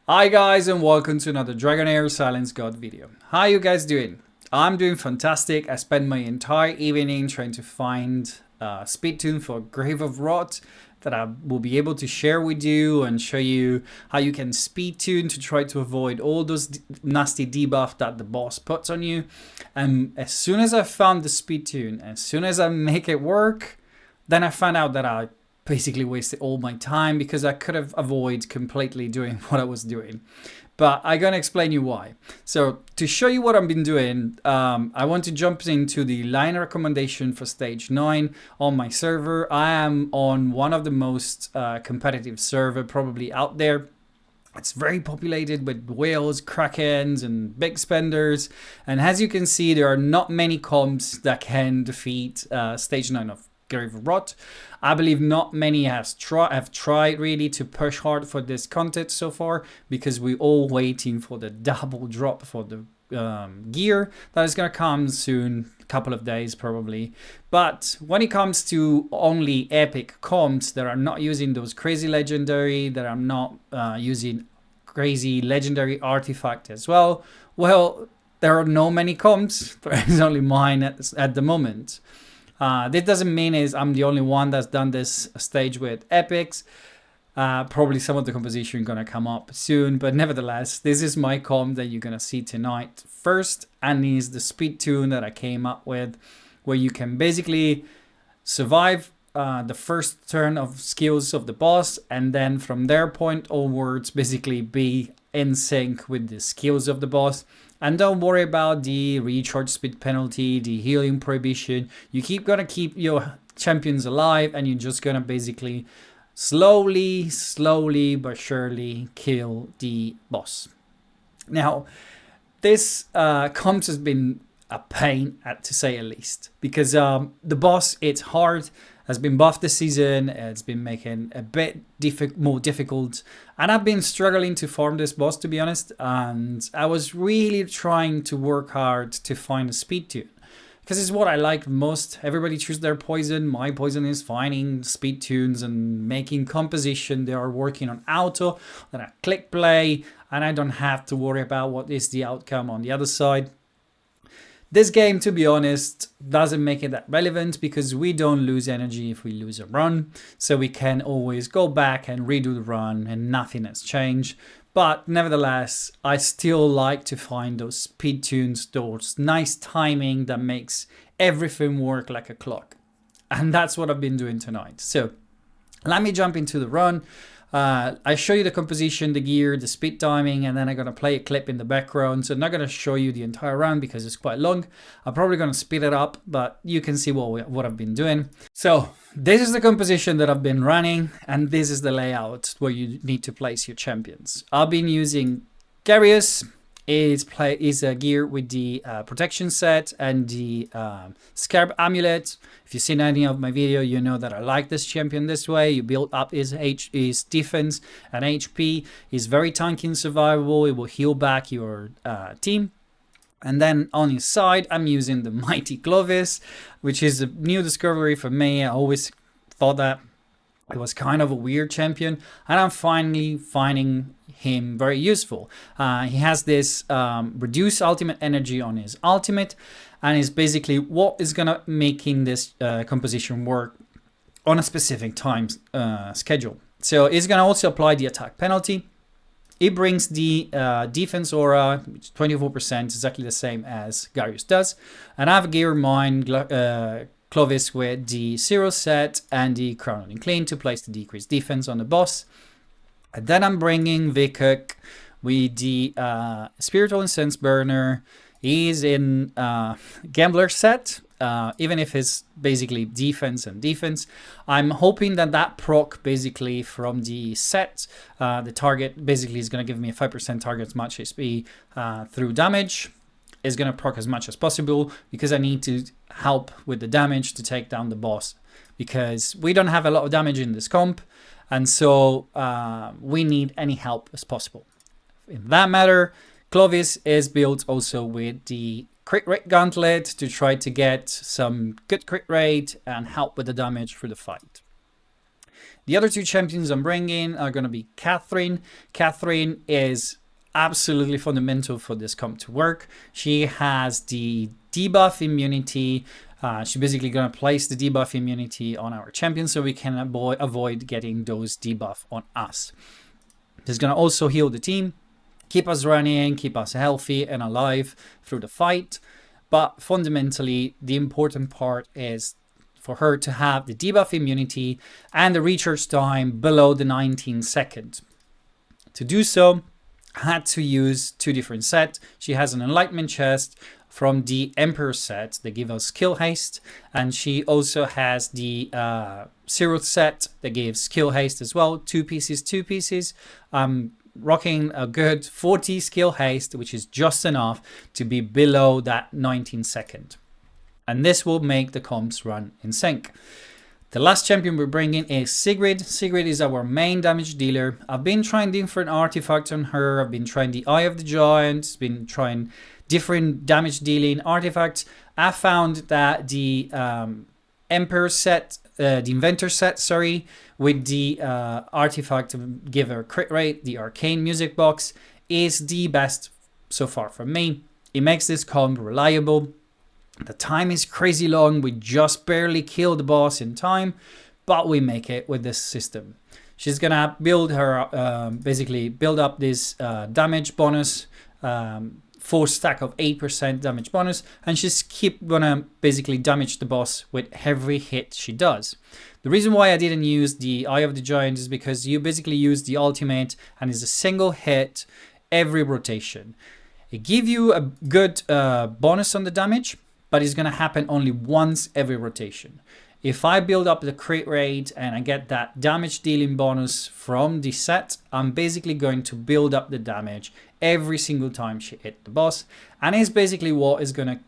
Hi guys and welcome to another Dragonheir Silence God video. How you guys doing? I'm doing fantastic. I spent my entire evening trying to find a speed tune for Grave of Rot that I will be able to share with you and show you how you can speed tune to try to avoid all those nasty debuff that the boss puts on you. And as soon as I found the speed tune, as soon as I make it work, then I found out that I basically wasted all my time because I could have avoided completely doing what I was doing. But I'm gonna explain you why. So to show you what I've been doing, I want to jump into the line recommendation for stage 9 on my server. I am on one of the most competitive server probably out there. It's very populated with whales, krakens, and big spenders. And as you can see, there are not many comps that can defeat stage 9 of Grave of Rot. I believe not many have tried really to push hard for this content so far because we're all waiting for the double drop for the gear that is going to come soon, a couple of days probably. But when it comes to only epic comps that are not using those crazy legendary, that are not using crazy legendary artifact as well, well, there are no many comps. There is only mine at the moment. This doesn't mean I'm the only one that's done this stage with epics. Probably some of the composition gonna come up soon, but nevertheless, this is my comp that you're gonna see tonight first, and is the speed tune that I came up with, where you can basically survive the first turn of skills of the boss, and then from their point onwards, basically be in sync with the skills of the boss. And don't worry about the recharge speed penalty, the healing prohibition. You gonna keep your champions alive, and you're just gonna basically slowly but surely kill the boss. Now, this comps has been a pain, to say at least, because the boss, it's hard, has been buffed this season. It's been making a bit more difficult, and I've been struggling to farm this boss, to be honest. And I was really trying to work hard to find a speed tune, because it's what I like most. Everybody chooses their poison. My poison is finding speed tunes and making composition. They are working on auto, then I click play, and I don't have to worry about what is the outcome on the other side. This game, to be honest, doesn't make it that relevant because we don't lose energy if we lose a run. So we can always go back and redo the run and nothing has changed. But nevertheless, I still like to find those speed tunes, those nice timing that makes everything work like a clock. And that's what I've been doing tonight. So let me jump into the run. I show you the composition, the gear, the speed timing, and then I'm going to play a clip in the background. So I'm not going to show you the entire run because it's quite long. I'm probably going to speed it up, but you can see what I've been doing. So this is the composition that I've been running, and this is the layout where you need to place your champions. I've been using Garius. Is a gear with the protection set and the Scarab Amulet. If you've seen any of my video, you know that I like this champion this way. You build up his defense and HP. He's very tanky and survivable. It will heal back your team. And then on his side, I'm using the Mighty Clovis, which is a new discovery for me. I always thought that it was kind of a weird champion, and I'm finally finding him very useful. He has this reduced ultimate energy on his ultimate, and is basically what is gonna making this composition work on a specific time schedule. So it's gonna also apply the attack penalty. It brings the defense aura, which is 24%, exactly the same as Garius does. And I've geared mine Clovis with the Zero set and the Crown and Clean to place the decreased defense on the boss. And then I'm bringing Vikuk with the Spiritual Incense Burner. He's in Gambler set, even if it's basically defense and defense. I'm hoping that proc basically from the set, the target basically is going to give me a 5% target as much HP through damage. Is going to proc as much as possible because I need to help with the damage to take down the boss, because we don't have a lot of damage in this comp, and so we need any help as possible. In that matter, Clovis is built also with the crit rate gauntlet to try to get some good crit rate and help with the damage through the fight. The other two champions I'm bringing are going to be Catherine. Catherine is absolutely fundamental for this comp to work. She has the debuff immunity. She's basically going to place the debuff immunity on our champion so we can avoid getting those debuff on us. She's going to also heal the team, keep us running, keep us healthy and alive through the fight. But fundamentally, the important part is for her to have the debuff immunity and the recharge time below the 19 seconds. To do so, I had to use two different sets. She has an Enlightenment chest from the Emperor set. They give us skill haste. And she also has the Zeroth set that gives skill haste as well. Two pieces. Rocking a good 40 skill haste, which is just enough to be below that 19 second. And this will make the comps run in sync. The last champion we're bringing is Sigrid. Sigrid is our main damage dealer. I've been trying different artifacts on her. I've been trying the Eye of the Giant, been trying different damage dealing artifacts. I found that the Emperor set, the Inventor set, sorry, with the artifact to give her crit rate, the Arcane Music Box, is the best so far for me. It makes this comp reliable. The time is crazy long. We just barely kill the boss in time, but we make it with this system. She's gonna build her, basically build up this damage bonus, 4 stack of 8% damage bonus, and she's gonna basically damage the boss with every hit she does. The reason why I didn't use the Eye of the Giant is because you basically use the ultimate and it's a single hit every rotation. It gives you a good bonus on the damage, but it's gonna happen only once every rotation. If I build up the crit rate and I get that damage dealing bonus from the set, I'm basically going to build up the damage every single time she hit the boss. And it's basically what is going to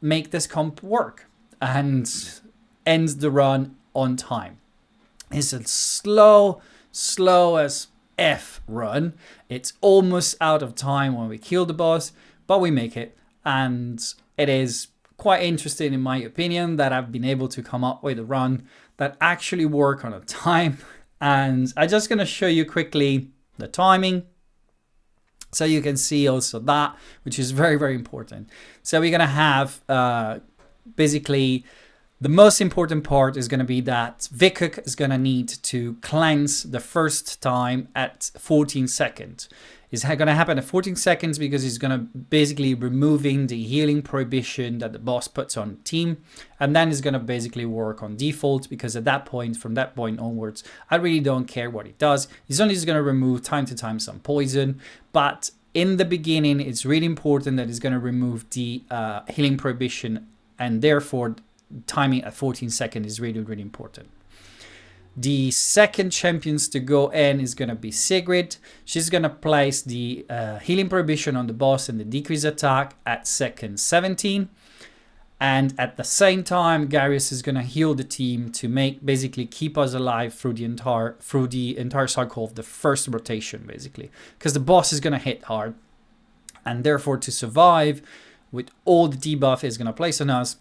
make this comp work and ends the run on time. It's a slow as F run. It's almost out of time when we kill the boss, but we make it. And it is quite interesting, in my opinion, that I've been able to come up with a run that actually work on a time. And I'm just going to show you quickly the timing so you can see also that, which is very, very important. So we're going to have basically the most important part is going to be that Vikuk is going to need to cleanse the first time at 14 seconds. It's going to happen at 14 seconds because he's going to basically removing the healing prohibition that the boss puts on the team. And then it's going to basically work on default because at that point, from that point onwards, I really don't care what it does. It's only just going to remove time to time some poison. But in the beginning, it's really important that it's going to remove the healing prohibition, and therefore timing at 14 seconds is really, really important. The second champions to go in is going to be Sigrid. She's going to place the healing prohibition on the boss and the decrease attack at second 17. And at the same time, Garius is going to heal the team to basically keep us alive through the entire cycle of the first rotation, basically. Because the boss is going to hit hard. And therefore, to survive with all the debuff is going to place on us,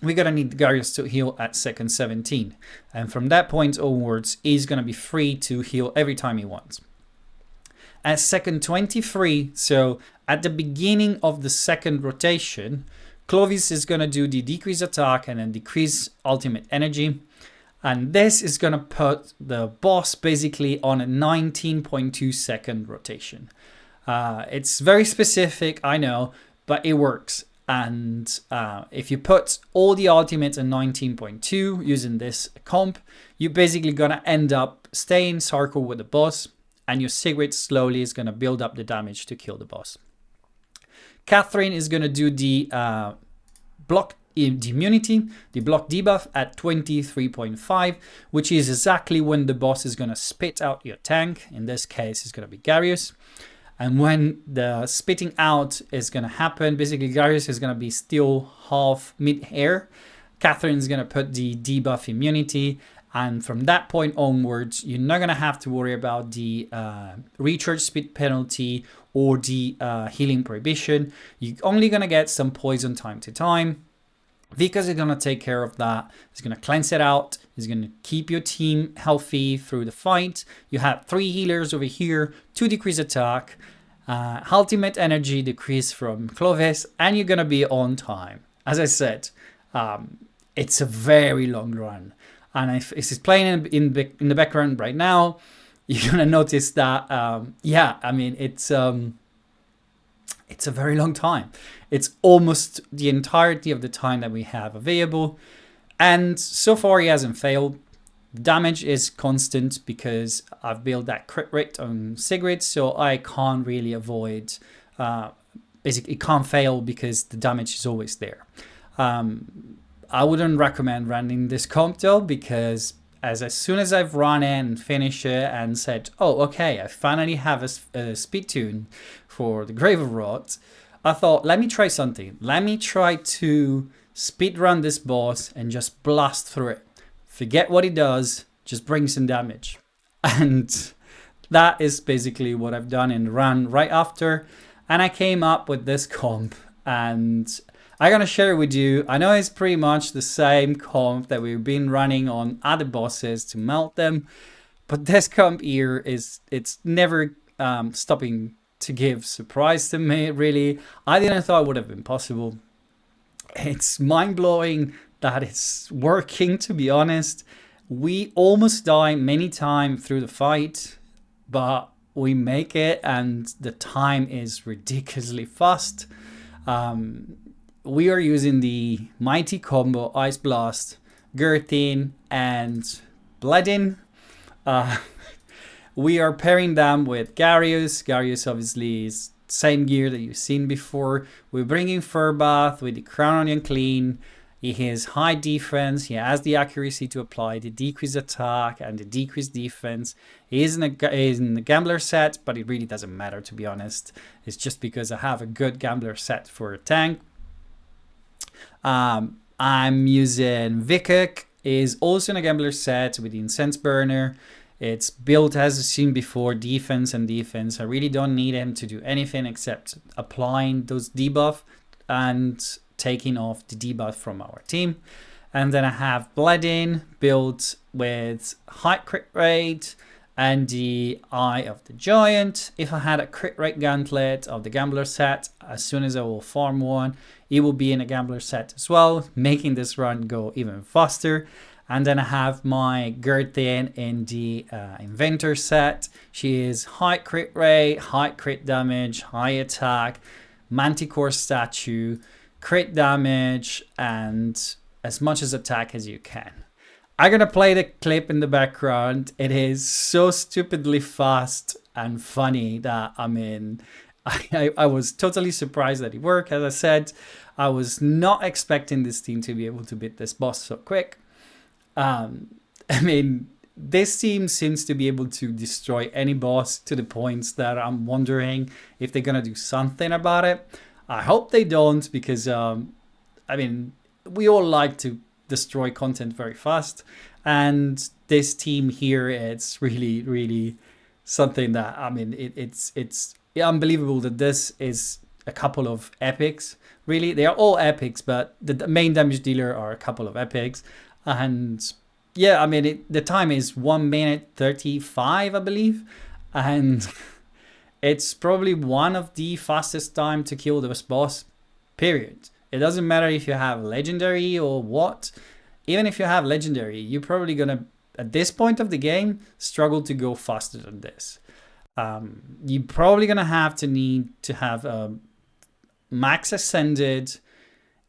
we're going to need Garius to heal at second 17. And from that point onwards, he's going to be free to heal every time he wants. At second 23, so at the beginning of the second rotation, Clovis is going to do the decrease attack and then decrease ultimate energy. And this is going to put the boss basically on a 19.2 second rotation. It's very specific, I know, but it works. And if you put all the ultimates in 19.2 using this comp, you're basically going to end up staying circle with the boss, and your Sigrid slowly is going to build up the damage to kill the boss. Catherine is going to do the block immunity, the block debuff at 23.5, which is exactly when the boss is going to spit out your tank. In this case, it's going to be Garius. And when the spitting out is going to happen, basically Garius is going to be still half mid-air. Catherine is going to put the debuff immunity. And from that point onwards, you're not going to have to worry about the recharge speed penalty or the healing prohibition. You're only going to get some poison time to time. Vikas is going to take care of that. He's going to cleanse it out. He's going to keep your team healthy through the fight. You have 3 healers over here, 2 decrease attack, ultimate energy decrease from Clovis, and you're going to be on time. As I said, it's a very long run. And if it's playing in the background right now, you're going to notice that, it's a very long time. It's almost the entirety of the time that we have available. And so far he hasn't failed. Damage is constant because I've built that crit rate on Sigrid, so I can't really avoid, basically it can't fail because the damage is always there. I wouldn't recommend running this comp though, because as soon as I've run in and finished it and said, oh, okay, I finally have a speed tune for the Grave of Rot, I thought, let me try something. Let me try to speed run this boss and just blast through it. Forget what he does, just bring some damage. And that is basically what I've done in the run right after. And I came up with this comp, and I'm going to share it with you. I know it's pretty much the same comp that we've been running on other bosses to melt them, but this comp here it's never stopping to give surprise to me, really. I didn't thought it would have been possible. It's mind-blowing that it's working, to be honest. We almost die many times through the fight, but we make it, and the time is ridiculously fast. We are using the mighty combo Ice Blast, Gurtin, and Bledin. We are pairing them with Garius. Garius obviously is same gear that you've seen before. We're bringing Furbath with the Crown Onion Clean. He has high defense. He has the accuracy to apply the decreased attack and the decreased defense. He is in the Gambler set, but it really doesn't matter, to be honest. It's just because I have a good Gambler set for a tank. I'm using Vikuk, is also in a Gambler set with the Incense Burner. It's built, as you've seen before, defense and defense. I really don't need him to do anything except applying those debuff and taking off the debuff from our team. And then I have Bledin built with high crit rate and the Eye of the Giant. If I had a crit rate gauntlet of the Gambler set, as soon as I will farm one, it will be in a Gambler set as well, making this run go even faster. And then I have my Gurtin in the Inventor set. She is high crit rate, high crit damage, high attack, Manticore statue, crit damage, and as much as attack as you can. I'm gonna play the clip in the background. It is so stupidly fast and funny that, I mean, I was totally surprised that it worked. As I said, I was not expecting this team to be able to beat this boss so quick. I mean, this team seems to be able to destroy any boss to the points that I'm wondering if they're gonna do something about it. I hope they don't, because I mean, we all like to destroy content very fast, and this team here, it's really something that, I mean, it's unbelievable that this is a couple of epics. Really, they are all epics, but the main damage dealer are a couple of epics. And yeah, I mean, the time is 1 minute 35, I believe, and it's probably one of the fastest time to kill this boss, period. It doesn't matter if you have legendary or what. Even if you have legendary, you're probably gonna, at this point of the game, struggle to go faster than this. You're probably gonna need to have a max ascended,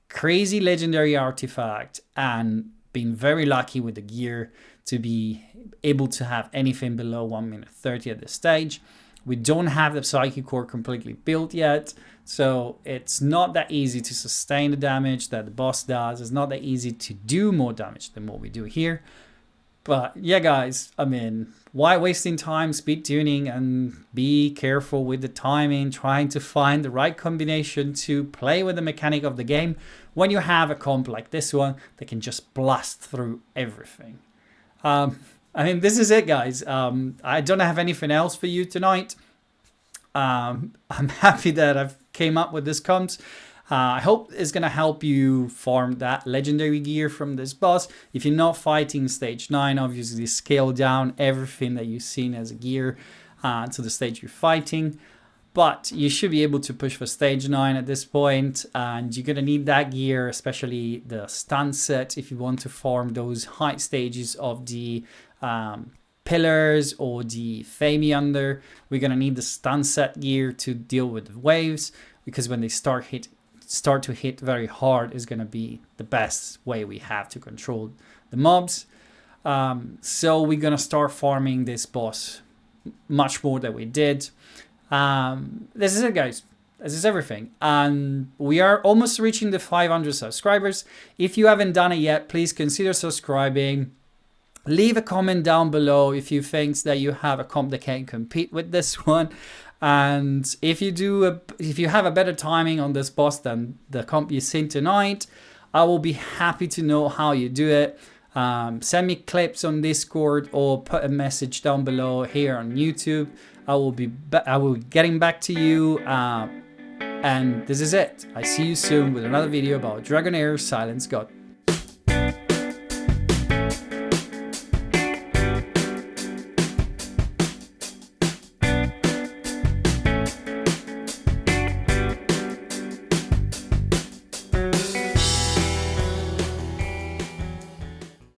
crazy legendary artifact, and been very lucky with the gear to be able to have anything below 1 minute 30 at this stage. We don't have the Psychic Core completely built yet, so it's not that easy to sustain the damage that the boss does. It's not that easy to do more damage than what we do here. But yeah, guys, I mean, why wasting time speed tuning, and be careful with the timing, trying to find the right combination to play with the mechanic of the game when you have a comp like this one that can just blast through everything. I mean, this is it, guys. I don't have anything else for you tonight. I'm happy that I've came up with this comps. I hope it's gonna help you farm that legendary gear from this boss. If you're not fighting stage 9, obviously scale down everything that you've seen as a gear to the stage you're fighting. But you should be able to push for stage 9 at this point, and you're gonna need that gear, especially the stun set, if you want to farm those high stages of the pillars or the Fame Under. We're gonna need the stun set gear to deal with the waves, because when they start to hit very hard is gonna be the best way we have to control the mobs. So we're gonna start farming this boss much more than we did. This is it, guys. This is everything. And we are almost reaching the 500 subscribers. If you haven't done it yet, please consider subscribing. Leave a comment down below if you think that you have a comp that can compete with this one. And if you have a better timing on this boss than the comp you've seen tonight, I will be happy to know how you do it. Send me clips on Discord or put a message down below here on YouTube. I will be getting back to you. And this is it. I see you soon with another video about Dragonheir Silence God.